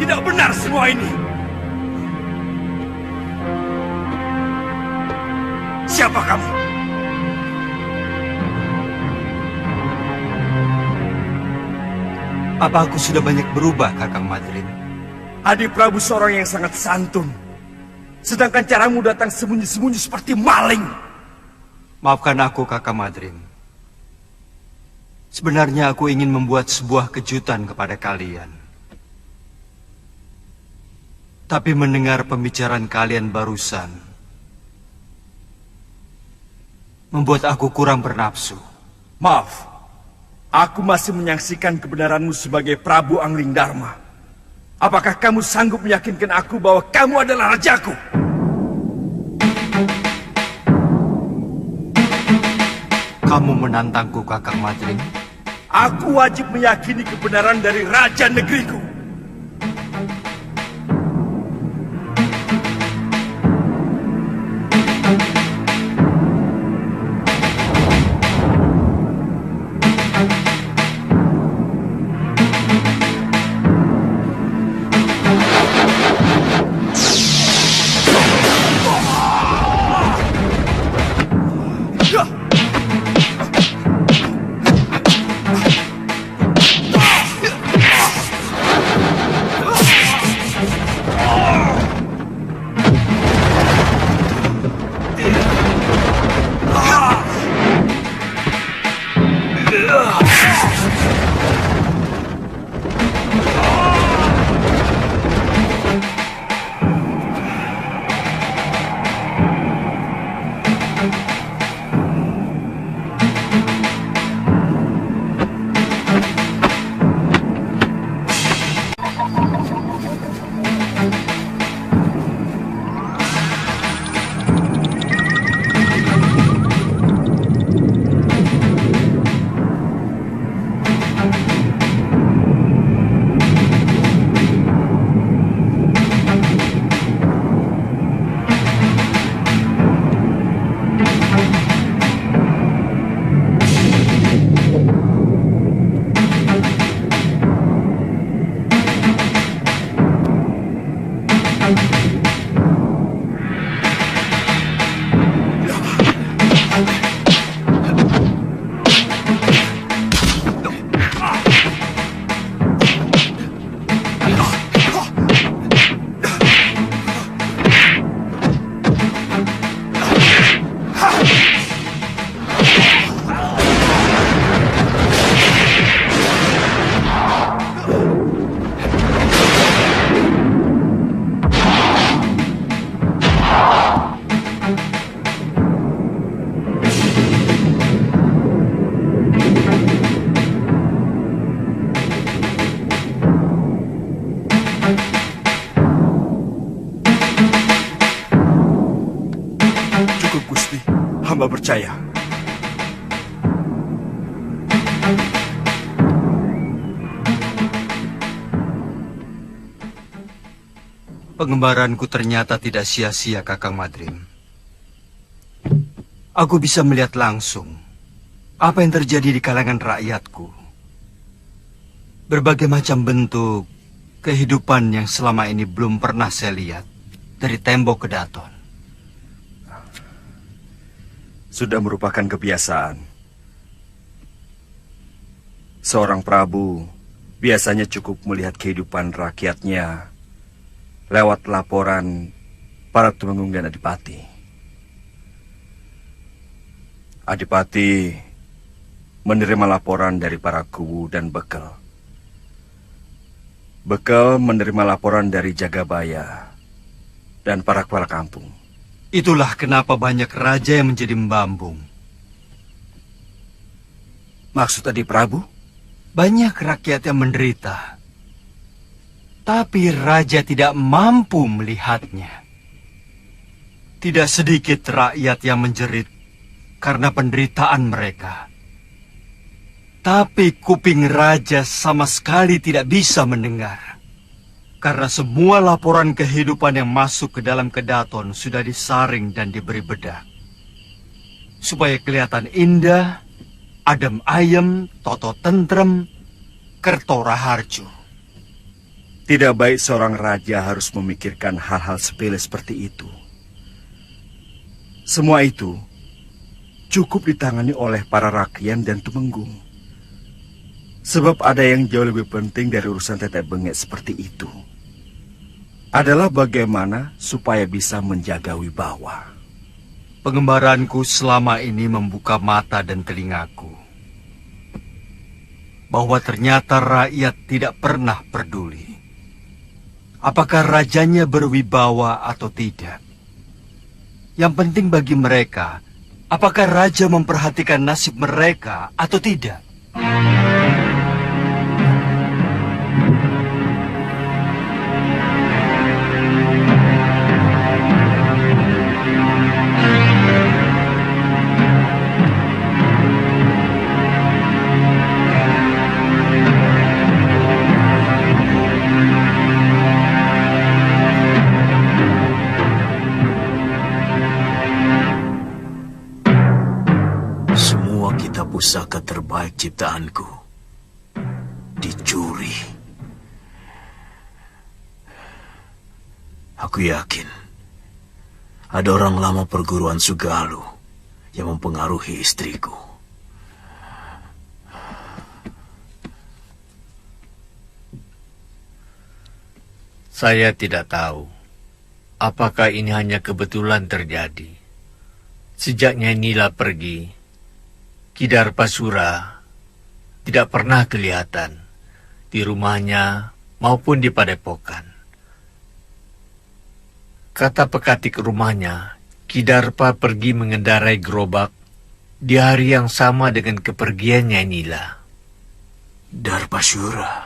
Tidak benar semua ini. Siapa kamu? Apa aku sudah banyak berubah, Kakang Madrim? Adik Prabu seorang yang sangat santun. Sedangkan caramu datang sembunyi-sembunyi seperti maling. Maafkan aku, Kakang Madrim. Sebenarnya aku ingin membuat sebuah kejutan kepada kalian. Tapi mendengar pembicaraan kalian barusan membuat aku kurang bernafsu. Maaf, aku masih menyaksikan kebenaranmu sebagai Prabu Anglingdarma. Apakah kamu sanggup meyakinkan aku bahwa kamu adalah rajaku? Kamu menantangku, Kakang Madrim? Aku wajib meyakini kebenaran dari raja negeriku. Gusti. Hamba percaya. Pengembaranku ternyata tidak sia-sia, Kakang Madrim. Aku bisa melihat langsung apa yang terjadi di kalangan rakyatku. Berbagai macam bentuk kehidupan yang selama ini belum pernah saya lihat dari tembok ke daton. Sudah merupakan kebiasaan. Seorang prabu biasanya cukup melihat kehidupan rakyatnya lewat laporan para tumenggung dan adipati. Adipati menerima laporan dari para kuwu dan bekel. Bekel menerima laporan dari Jagabaya dan para kepala kampung. Itulah kenapa banyak raja yang menjadi membambung. Maksud Adi Prabu? Banyak rakyat yang menderita, tapi raja tidak mampu melihatnya. Tidak sedikit rakyat yang menjerit karena penderitaan mereka. Tapi kuping raja sama sekali tidak bisa mendengar. Karena semua laporan kehidupan yang masuk ke dalam kedaton sudah disaring dan diberi bedak. Supaya kelihatan indah, adem ayem, toto tentrem, kerto raharjo. Tidak baik seorang raja harus memikirkan hal-hal sepele seperti itu. Semua itu cukup ditangani oleh para rakyat dan tumenggung. Sebab ada yang jauh lebih penting dari urusan tetek bengek seperti itu. Adalah bagaimana supaya bisa menjaga wibawa. Pengembaranku selama ini membuka mata dan telingaku. Bahwa ternyata rakyat tidak pernah peduli. Apakah rajanya berwibawa atau tidak? Yang penting bagi mereka, apakah raja memperhatikan nasib mereka atau tidak? Pusaka terbaik ciptaanku dicuri. Aku yakin ada orang lama perguruan Sugalu yang mempengaruhi istriku. Saya tidak tahu apakah ini hanya kebetulan terjadi. Sejak Nyai Nila pergi, Kidarpasura tidak pernah kelihatan di rumahnya maupun di padepokan. Kata pekatik rumahnya, Kidarpa pergi mengendarai gerobak di hari yang sama dengan kepergian Nyai Nila. Darpasura,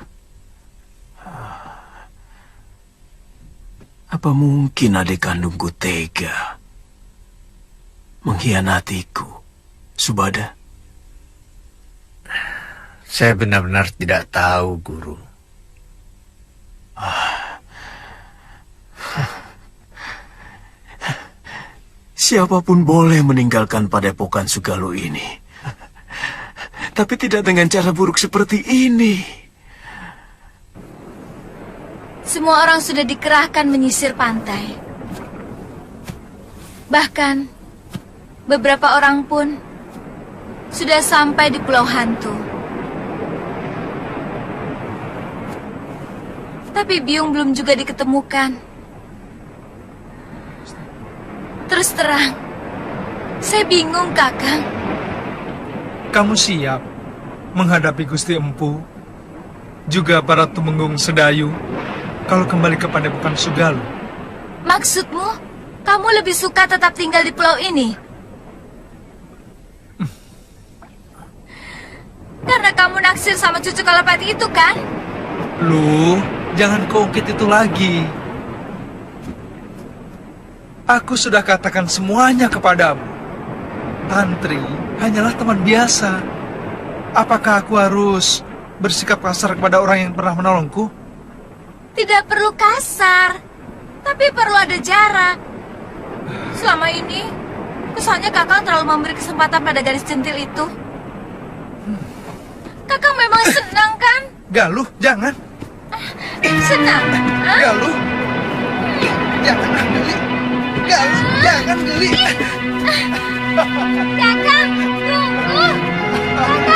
apa mungkin adik kandungku tega mengkhianatiku, Subada? Saya benar-benar tidak tahu, Guru. Siapapun boleh meninggalkan padepokan Sugalu ini. Tapi tidak dengan cara buruk seperti ini. Semua orang sudah dikerahkan menyisir pantai. Bahkan, beberapa orang pun sudah sampai di Pulau Hantu. Tapi Biung belum juga diketemukan. Terus terang, saya bingung, Kakang. Kamu siap menghadapi Gusti Empu, juga para tumenggung Sedayu, kalau kembali ke padepokan Sugalu? Maksudmu, kamu lebih suka tetap tinggal di pulau ini? Karena kamu naksir sama cucu Kalapati itu, kan? Lu, jangan keungkit itu lagi. Aku sudah katakan semuanya kepadamu. Tantri hanyalah teman biasa. Apakah aku harus bersikap kasar kepada orang yang pernah menolongku? Tidak perlu kasar, tapi perlu ada jarak. Selama ini, kesannya Kakang terlalu memberi kesempatan pada gadis centil itu. Kakang memang senang kan? Galuh, jangan. Senang? Hah? Galuh. Jangan, Geli. Galuh, jangan, Geli. Kakang, tunggu. Kakang.